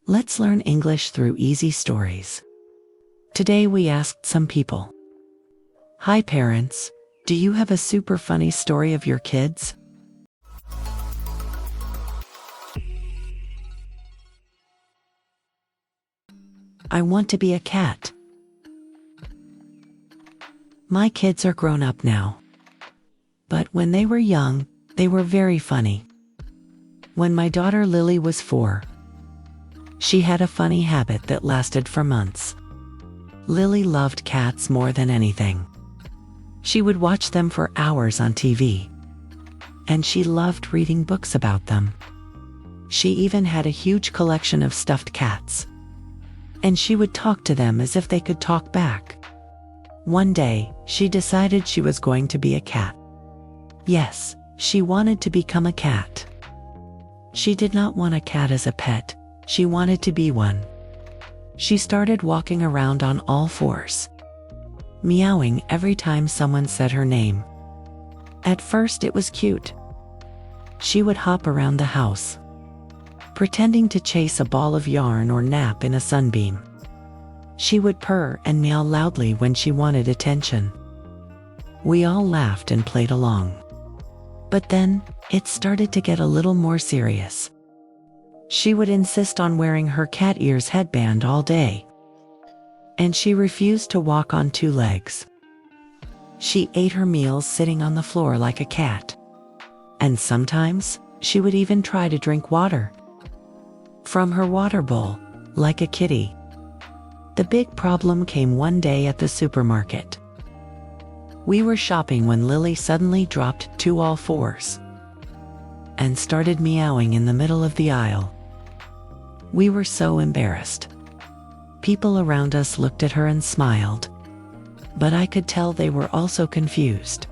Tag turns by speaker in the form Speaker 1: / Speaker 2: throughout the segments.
Speaker 1: Let's learn English through easy stories. Today we asked some people. Hi parents, do you have a super funny story of your kids? I want to be a cat. My kids are grown up now. But when they were young, they were very funny. When my daughter Lily was 4, she had a funny habit that lasted for months. Lily loved cats more than anything. She would watch them for hours on TV. And she loved reading books about them. She even had a huge collection of stuffed cats. And she would talk to them as if they could talk back. One day, she decided she was going to be a cat. Yes, she wanted to become a cat. She did not want a cat as a pet, she wanted to be one. She started walking around on all fours, meowing every time someone said her name. At first it was cute. She would hop around the house, pretending to chase a ball of yarn or nap in a sunbeam. She would purr and meow loudly when she wanted attention. We all laughed and played along. But then, it started to get a little more serious. She would insist on wearing her cat ears headband all day. And she refused to walk on 2 legs. She ate her meals sitting on the floor like a cat. And sometimes, she would even try to drink water from her water bowl, like a kitty. The big problem came one day at the supermarket. We were shopping when Lily suddenly dropped to all fours and started meowing in the middle of the aisle. We were so embarrassed. People around us looked at her and smiled, but I could tell they were also confused.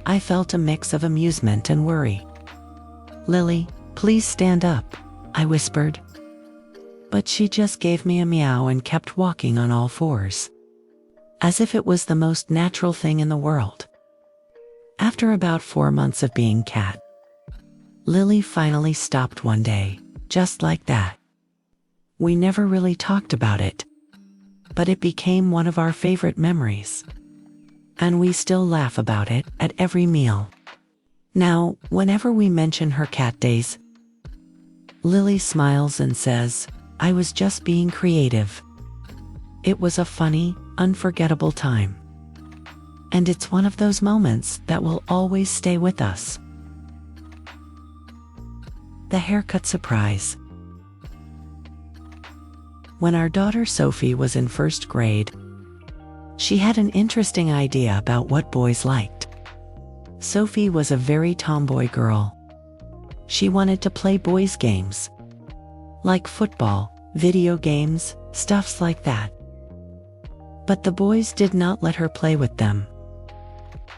Speaker 1: I felt a mix of amusement and worry. "Lily, please stand up," I whispered. But she just gave me a meow and kept walking on all fours, as if it was the most natural thing in the world. After about 4 months of being cat, Lily finally stopped one day, just like that. We never really talked about it, but it became one of our favorite memories. And we still laugh about it at every meal. Now, whenever we mention her cat days, Lily smiles and says, "I was just being creative." It was a funny, unforgettable time. And it's one of those moments that will always stay with us. The haircut surprise. When our daughter Sophie was in 1st grade, she had an interesting idea about what boys liked. Sophie was a very tomboy girl. She wanted to play boys' games, like football, video games, stuffs like that. But the boys did not let her play with them.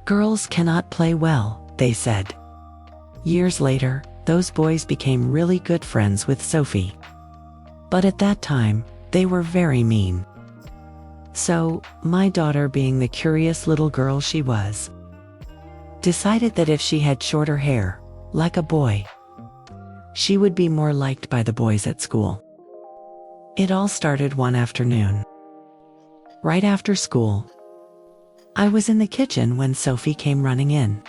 Speaker 1: "Girls cannot play well," they said. Years later, those boys became really good friends with Sophie. But at that time, they were very mean. So, my daughter, being the curious little girl she was, decided that if she had shorter hair, like a boy, she would be more liked by the boys at school. It all started one afternoon. Right after school, I was in the kitchen when Sophie came running in,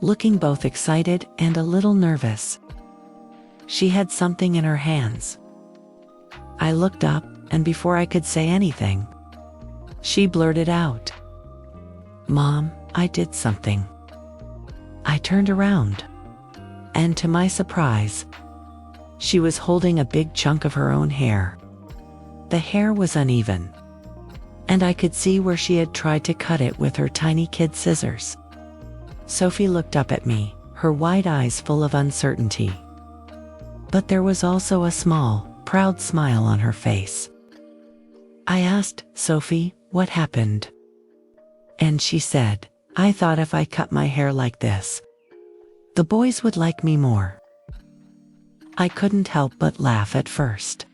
Speaker 1: looking both excited and a little nervous. She had something in her hands. I looked up, and before I could say anything, she blurted out, "Mom, I did something." I turned around, and to my surprise, she was holding a big chunk of her own hair. The hair was uneven, and I could see where she had tried to cut it with her tiny kid scissors. Sophie looked up at me, her wide eyes full of uncertainty. But there was also a small, proud smile on her face. I asked, "Sophie, what happened?" And she said, "I thought if I cut my hair like this, the boys would like me more." I couldn't help but laugh at first.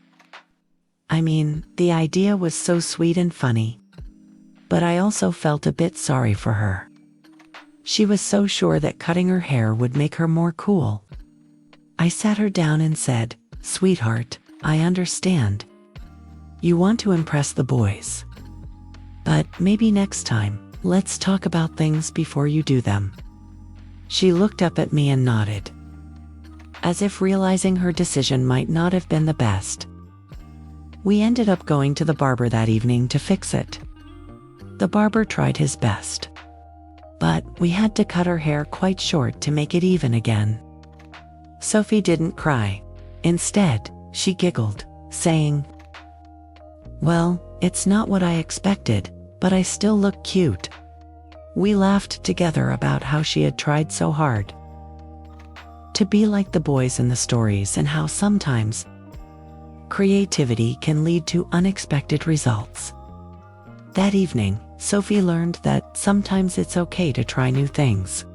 Speaker 1: I mean, the idea was so sweet and funny, but I also felt a bit sorry for her. She was so sure that cutting her hair would make her more cool. I sat her down and said, "Sweetheart, I understand. You want to impress the boys. But maybe next time, let's talk about things before you do them." She looked up at me and nodded, as if realizing her decision might not have been the best. We ended up going to the barber that evening to fix it. The barber tried his best, but we had to cut her hair quite short to make it even again. Sophie didn't cry. Instead, she giggled, saying, "Well, it's not what I expected, but I still look cute." We laughed together about how she had tried so hard to be like the boys in the stories and how sometimes creativity can lead to unexpected results. That evening, Sophie learned that sometimes it's okay to try new things.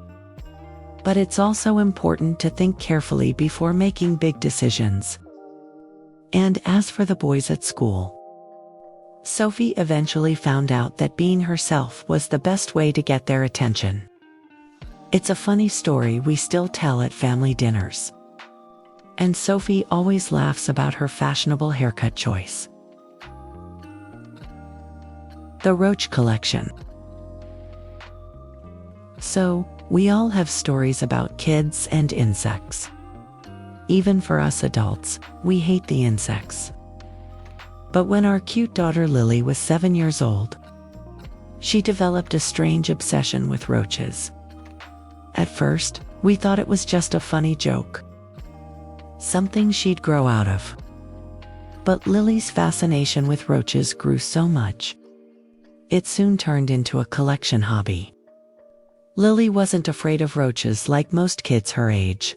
Speaker 1: But it's also important to think carefully before making big decisions. And as for the boys at school, Sophie eventually found out that being herself was the best way to get their attention. It's a funny story we still tell at family dinners. And Sophie always laughs about her fashionable haircut choice. The Roach Collection. So, we all have stories about kids and insects. Even for us adults, we hate the insects. But when our cute daughter Lily was 7 years old, she developed a strange obsession with roaches. At first, we thought it was just a funny joke, something she'd grow out of. But Lily's fascination with roaches grew so much, it soon turned into a collection hobby. Lily wasn't afraid of roaches like most kids her age.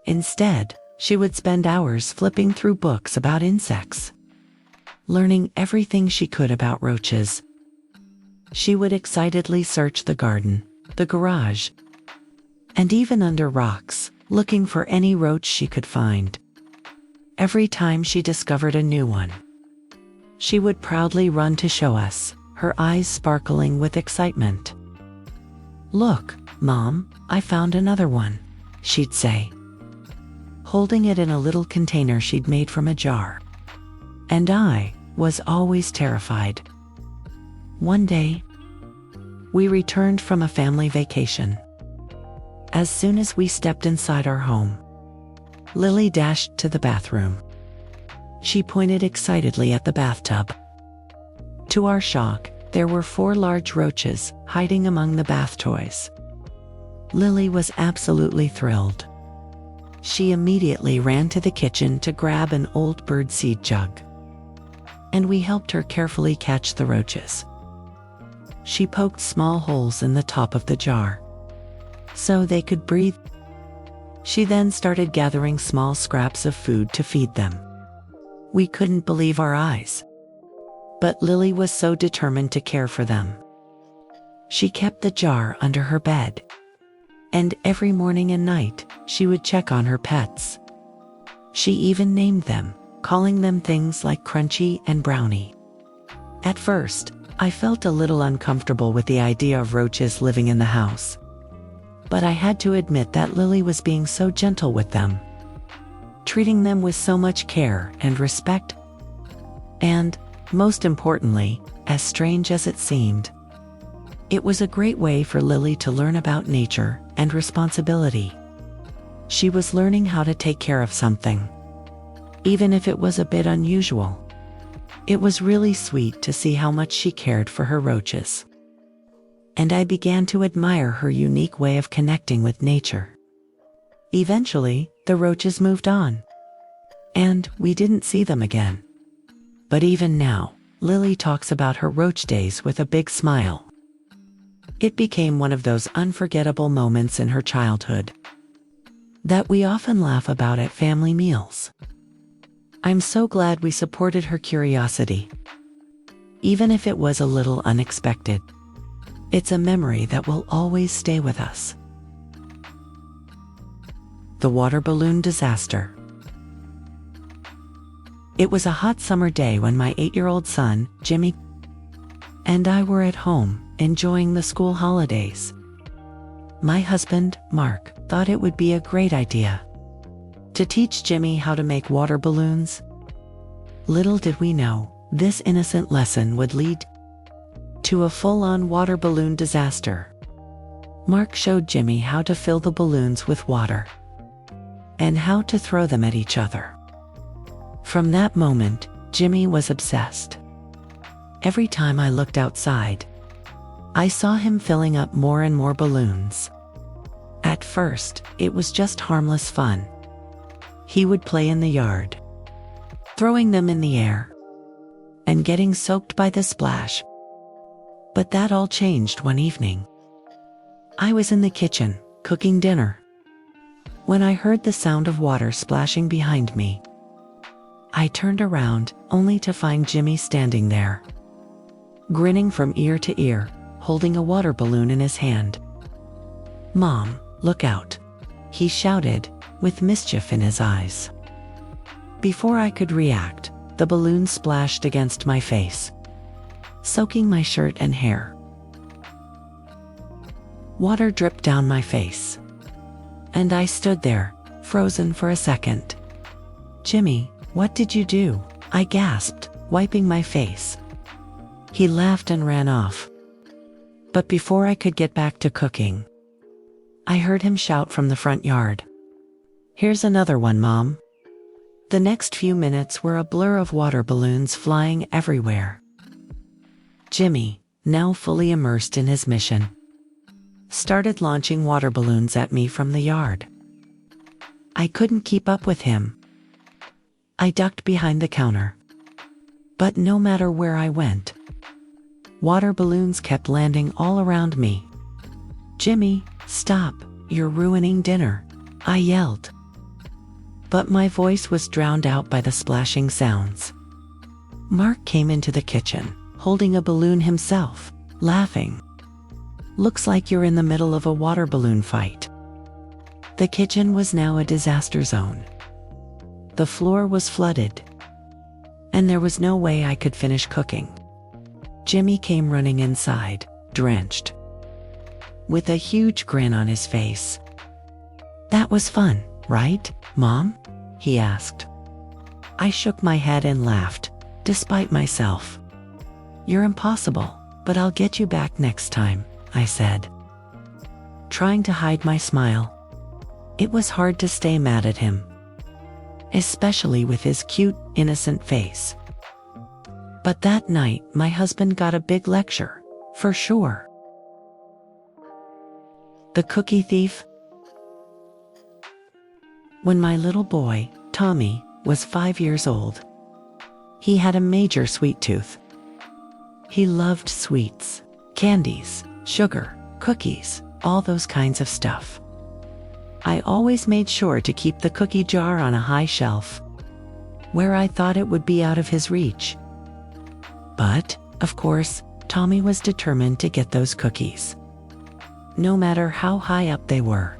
Speaker 1: Instead, she would spend hours flipping through books about insects, learning everything she could about roaches. She would excitedly search the garden, the garage, and even under rocks, looking for any roach she could find. Every time she discovered a new one, she would proudly run to show us, her eyes sparkling with excitement. "Look, Mom, I found another one," she'd say, holding it in a little container she'd made from a jar. And I was always terrified. One day, we returned from a family vacation. As soon as we stepped inside our home, Lily dashed to the bathroom. She pointed excitedly at the bathtub. To our shock, there were 4 large roaches hiding among the bath toys. Lily was absolutely thrilled. She immediately ran to the kitchen to grab an old birdseed jug, and we helped her carefully catch the roaches. She poked small holes in the top of the jar so they could breathe. She then started gathering small scraps of food to feed them. We couldn't believe our eyes. But Lily was so determined to care for them. She kept the jar under her bed, and every morning and night, she would check on her pets. She even named them, calling them things like Crunchy and Brownie. At first, I felt a little uncomfortable with the idea of roaches living in the house. But I had to admit that Lily was being so gentle with them, treating them with so much care and respect. And, most importantly, as strange as it seemed, it was a great way for Lily to learn about nature and responsibility. She was learning how to take care of something, even if it was a bit unusual. It was really sweet to see how much she cared for her roaches. And I began to admire her unique way of connecting with nature. Eventually, the roaches moved on, and we didn't see them again. But even now, Lily talks about her roach days with a big smile. It became one of those unforgettable moments in her childhood that we often laugh about at family meals. I'm so glad we supported her curiosity, even if it was a little unexpected. It's a memory that will always stay with us. The water balloon disaster. It was a hot summer day when my 8-year-old son, Jimmy, and I were at home, enjoying the school holidays. My husband, Mark, thought it would be a great idea to teach Jimmy how to make water balloons. Little did we know, this innocent lesson would lead to a full-on water balloon disaster. Mark showed Jimmy how to fill the balloons with water and how to throw them at each other. From that moment, Jimmy was obsessed. Every time I looked outside, I saw him filling up more and more balloons. At first, it was just harmless fun. He would play in the yard, throwing them in the air and getting soaked by the splash. But that all changed one evening. I was in the kitchen, cooking dinner, when I heard the sound of water splashing behind me. I turned around, only to find Jimmy standing there, grinning from ear to ear, holding a water balloon in his hand. "Mom, look out!" he shouted, with mischief in his eyes. Before I could react, the balloon splashed against my face, soaking my shirt and hair. Water dripped down my face, and I stood there, frozen for a second. "Jimmy, what did you do?" I gasped, wiping my face. He laughed and ran off. But before I could get back to cooking, I heard him shout from the front yard, "Here's another one, Mom." The next few minutes were a blur of water balloons flying everywhere. Jimmy, now fully immersed in his mission, started launching water balloons at me from the yard. I couldn't keep up with him. I ducked behind the counter. But no matter where I went, water balloons kept landing all around me. "Jimmy, stop, you're ruining dinner," I yelled. But my voice was drowned out by the splashing sounds. Mark came into the kitchen, holding a balloon himself, laughing. "Looks like you're in the middle of a water balloon fight." The kitchen was now a disaster zone. The floor was flooded, and there was no way I could finish cooking. Jimmy came running inside, drenched, with a huge grin on his face. "That was fun, right, Mom?" he asked. I shook my head and laughed, despite myself. "You're impossible, but I'll get you back next time," I said, trying to hide my smile. It was hard to stay mad at him, especially with his cute, innocent face. But that night, my husband got a big lecture, for sure. The cookie thief. When my little boy, Tommy, was 5 years old, he had a major sweet tooth. He loved sweets, candies, sugar, cookies, all those kinds of stuff. I always made sure to keep the cookie jar on a high shelf, where I thought it would be out of his reach. But, of course, Tommy was determined to get those cookies, no matter how high up they were.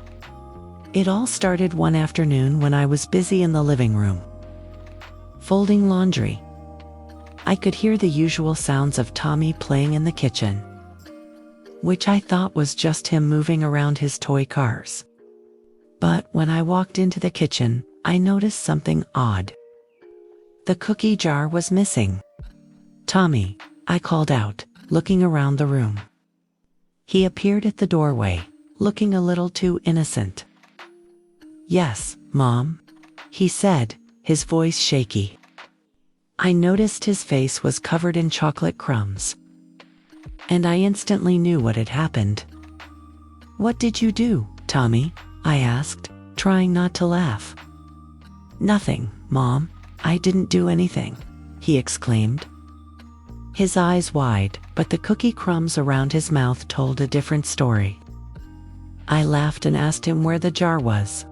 Speaker 1: It all started one afternoon when I was busy in the living room, folding laundry. I could hear the usual sounds of Tommy playing in the kitchen, which I thought was just him moving around his toy cars. But when I walked into the kitchen, I noticed something odd. The cookie jar was missing. "Tommy," I called out, looking around the room. He appeared at the doorway, looking a little too innocent. "Yes, Mom," he said, his voice shaky. I noticed his face was covered in chocolate crumbs, and I instantly knew what had happened. "What did you do, Tommy?" I asked, trying not to laugh. "Nothing, Mom. I didn't do anything," he exclaimed, his eyes wide, but the cookie crumbs around his mouth told a different story. I laughed and asked him where the jar was.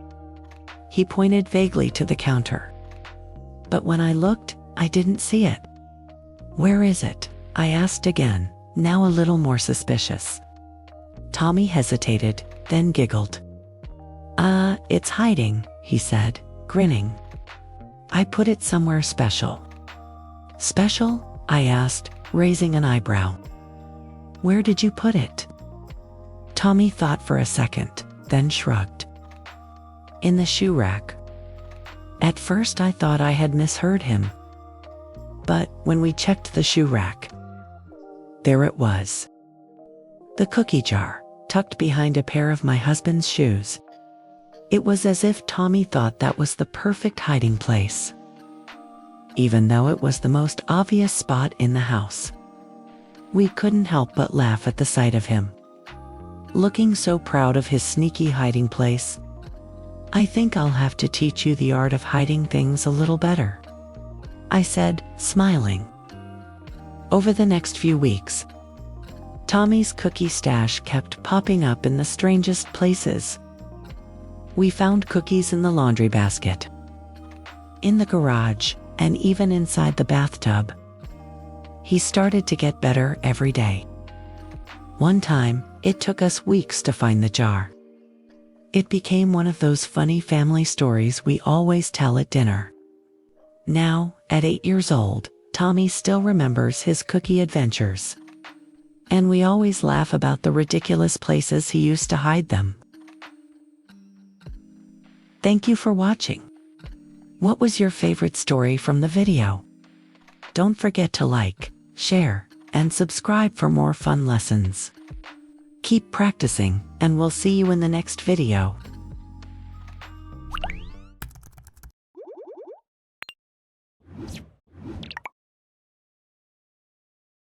Speaker 1: He pointed vaguely to the counter. But when I looked, I didn't see it. "Where is it?" I asked again, now a little more suspicious. Tommy hesitated, then giggled. It's hiding," he said, grinning. "I put it somewhere special." "Special?" I asked, raising an eyebrow. "Where did you put it?" Tommy thought for a second, then shrugged. "In the shoe rack." At first I thought I had misheard him. But when we checked the shoe rack, there it was. The cookie jar, tucked behind a pair of my husband's shoes. It was as if Tommy thought that was the perfect hiding place, even though it was the most obvious spot in the house. We couldn't help but laugh at the sight of him, looking so proud of his sneaky hiding place. I think I'll have to teach you the art of hiding things a little better, I said, smiling. Over the next few weeks, Tommy's cookie stash kept popping up in the strangest places. We found cookies in the laundry basket, in the garage, and even inside the bathtub. He started to get better every day. One time, it took us weeks to find the jar. It became one of those funny family stories we always tell at dinner. Now, at 8 years old, Tommy still remembers his cookie adventures. And we always laugh about the ridiculous places he used to hide them. Thank you for watching. What was your favorite story from the video? Don't forget to like, share, and subscribe for more fun lessons. Keep practicing, and we'll see you in the next video.